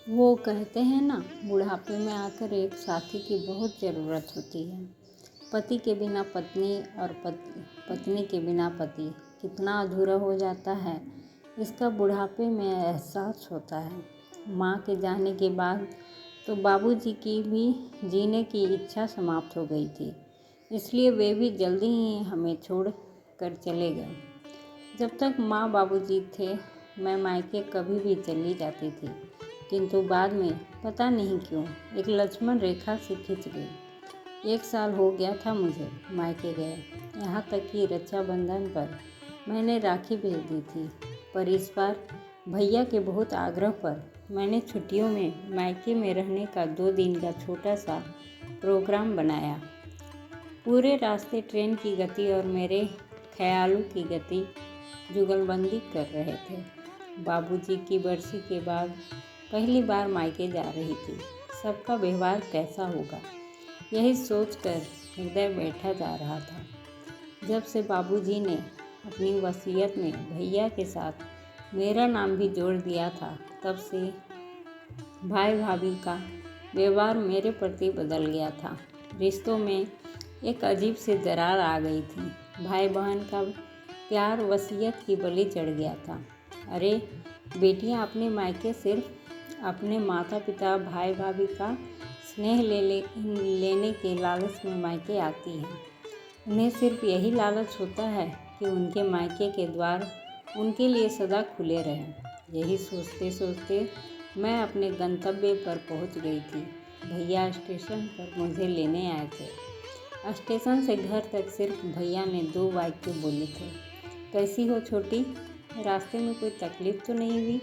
वो कहते हैं ना, बुढ़ापे में आकर एक साथी की बहुत ज़रूरत होती है। पति के बिना पत्नी और पत्नी के बिना पति कितना अधूरा हो जाता है, इसका बुढ़ापे में एहसास होता है। माँ के जाने के बाद तो बाबूजी की भी जीने की इच्छा समाप्त हो गई थी, इसलिए वे भी जल्दी ही हमें छोड़ कर चले गए। जब तक माँ बाबूजी थे, मैं मायके कभी भी चली जाती थी, किंतु बाद में पता नहीं क्यों एक लक्ष्मण रेखा सी खिंच गई। 1 साल हो गया था मुझे मायके गए, यहाँ तक कि रक्षाबंधन पर मैंने राखी भेज दी थी, पर इस बार भैया के बहुत आग्रह पर मैंने छुट्टियों में मायके में रहने का 2 दिन का छोटा सा प्रोग्राम बनाया। पूरे रास्ते ट्रेन की गति और मेरे ख्यालों की गति जुगलबंदी कर रहे थे। बाबूजी की बरसी के बाद पहली बार मायके जा रही थी, सबका व्यवहार कैसा होगा, यही सोचकर हृदय बैठा जा रहा था। जब से बाबूजी ने अपनी वसीयत में भैया के साथ मेरा नाम भी जोड़ दिया था, तब से भाई भाभी का व्यवहार मेरे प्रति बदल गया था। रिश्तों में एक अजीब सी दरार आ गई थी। भाई बहन का प्यार वसीयत की बलि चढ़ गया था। अरे बेटियां अपने मायके सिर्फ अपने माता पिता भाई भाभी का स्नेह लेने के लालच में मायके आती हैं। उन्हें सिर्फ यही लालच होता है कि उनके मायके के द्वार उनके लिए सदा खुले रहें। यही सोचते सोचते मैं अपने गंतव्य पर पहुंच गई थी। भैया स्टेशन पर मुझे लेने आए थे। स्टेशन से घर तक सिर्फ भैया ने 2 वाक्य बोले थे, कैसी हो छोटी, रास्ते में कोई तकलीफ तो नहीं हुई?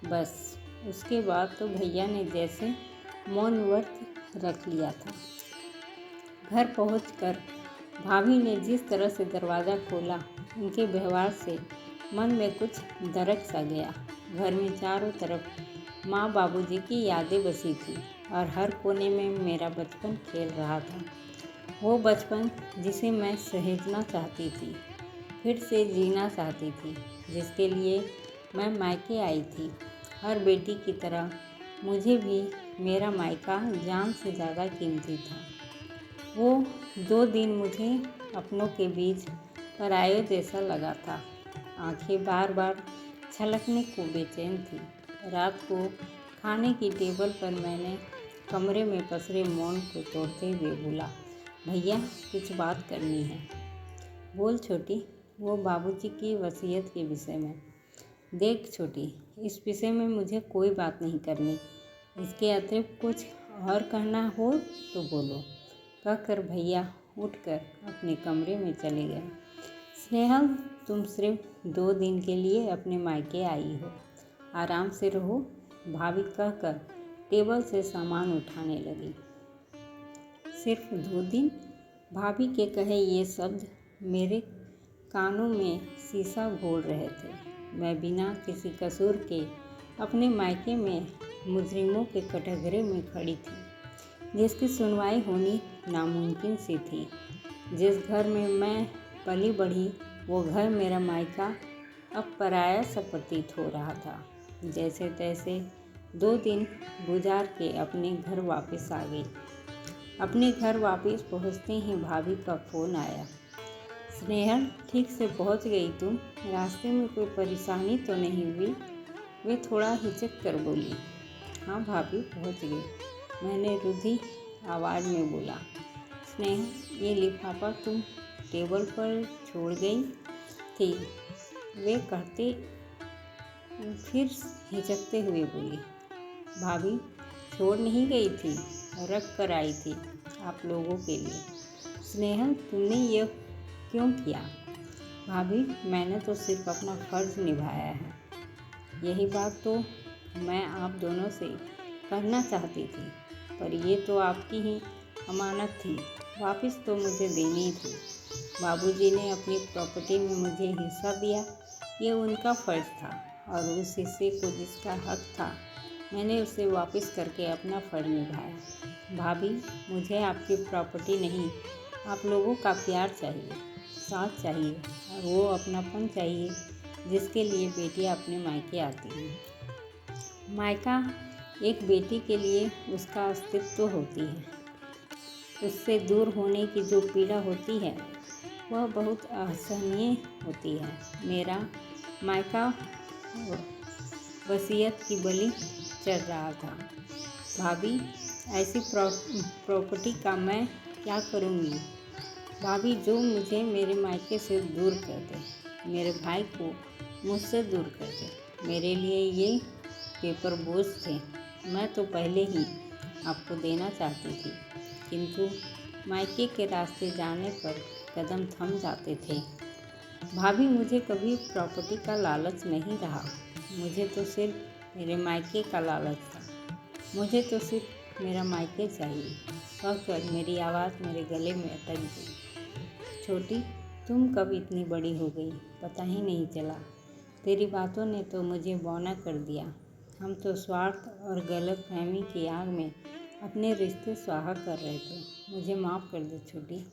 बस उसके बाद तो भैया ने जैसे मौन व्रत रख लिया था। घर पहुंचकर भाभी ने जिस तरह से दरवाज़ा खोला, उनके व्यवहार से मन में कुछ दरक सा गया। घर में चारों तरफ माँ बाबूजी की यादें बसी थी और हर कोने में मेरा बचपन खेल रहा था। वो बचपन जिसे मैं सहेजना चाहती थी, फिर से जीना चाहती थी, जिसके लिए मैं मायके आई थी। हर बेटी की तरह मुझे भी मेरा मायका जान से ज़्यादा कीमती था। वो 2 दिन मुझे अपनों के बीच पराये जैसा लगा था। आंखें बार बार छलकने को बेचैन थी। रात को खाने की टेबल पर मैंने कमरे में पसरे मौन को तोड़ते हुए बोला, भैया कुछ बात करनी है। बोल छोटी। वो बाबूजी की वसीयत के विषय में। देख छोटी, इस विषय में मुझे कोई बात नहीं करनी। इसके अतिरिक्त कुछ और कहना हो तो बोलो, कहकर भैया उठकर अपने कमरे में चले गए। स्नेहल, तुम सिर्फ 2 दिन के लिए अपने मायके आई हो, आराम से रहो, भाभी कहकर टेबल से सामान उठाने लगी। सिर्फ 2 दिन? भाभी के कहे ये शब्द मेरे कानों में शीशा घोल रहे थे। मैं बिना किसी कसूर के अपने मायके में मुजरिमों के कटघरे में खड़ी थी, जिसकी सुनवाई होनी नामुमकिन सी थी। जिस घर में मैं पली बढ़ी, वो घर मेरा मायका अब पराया सा प्रतीत हो रहा था। जैसे तैसे 2 दिन गुजार के अपने घर वापस आ गई। अपने घर वापस पहुंचते ही भाभी का फ़ोन आया। स्नेहल, ठीक से पहुंच गई तुम? रास्ते में कोई परेशानी तो नहीं हुई? वे थोड़ा हिचक कर बोली। हाँ भाभी, पहुंच गई, मैंने रुधी आवाज़ में बोला। स्नेहल, ये लिफाफा तुम टेबल पर छोड़ गई थी, वे कहते फिर हिचकते हुए बोली। भाभी, छोड़ नहीं गई थी, रख कर आई थी आप लोगों के लिए। स्नेहल, तुमने यह क्यों किया? भाभी, मैंने तो सिर्फ अपना फ़र्ज़ निभाया है। यही बात तो मैं आप दोनों से कहना चाहती थी, पर ये तो आपकी ही अमानत थी, वापस तो मुझे देनी थी। बाबूजी ने अपनी प्रॉपर्टी में मुझे हिस्सा दिया, ये उनका फ़र्ज़ था, और उस हिस्से को जिसका हक था, मैंने उसे वापस करके अपना फ़र्ज़ निभाया। भाभी, मुझे आपकी प्रॉपर्टी नहीं, आप लोगों का प्यार चाहिए, साथ चाहिए, और वो अपनापन चाहिए जिसके लिए बेटियां अपने मायके आती हैं। मायका एक बेटी के लिए उसका अस्तित्व होती है। उससे दूर होने की जो पीड़ा होती है वह बहुत असहनीय होती है। मेरा मायका वसीयत की बलि चढ़ रहा था। भाभी, ऐसी प्रॉपर्टी का मैं क्या करूँगी? भाभी, जो मुझे मेरे मायके से दूर कर दे, मेरे भाई को मुझसे दूर कर दे। मेरे लिए ये पेपर बोझ थे। मैं तो पहले ही आपको देना चाहती थी, किंतु मायके के रास्ते जाने पर कदम थम जाते थे। भाभी, मुझे कभी प्रॉपर्टी का लालच नहीं रहा। मुझे तो सिर्फ मेरे मायके का लालच था। मुझे तो सिर्फ मेरा मायके चाहिए। कहकर मेरी आवाज़ मेरे गले में अटक गई। छोटी, तुम कब इतनी बड़ी हो गई, पता ही नहीं चला। तेरी बातों ने तो मुझे बौना कर दिया। हम तो स्वार्थ और गलतफहमी की आग में अपने रिश्ते स्वाहा कर रहे थे। मुझे माफ़ कर दे छोटी।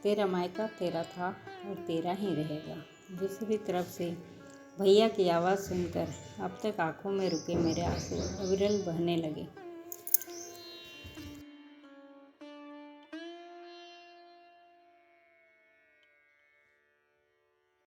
तेरा मायका तेरा था और तेरा ही रहेगा। दूसरी तरफ से भैया की आवाज़ सुनकर अब तक आंखों में रुके मेरे आंसू अविरल बहने लगे।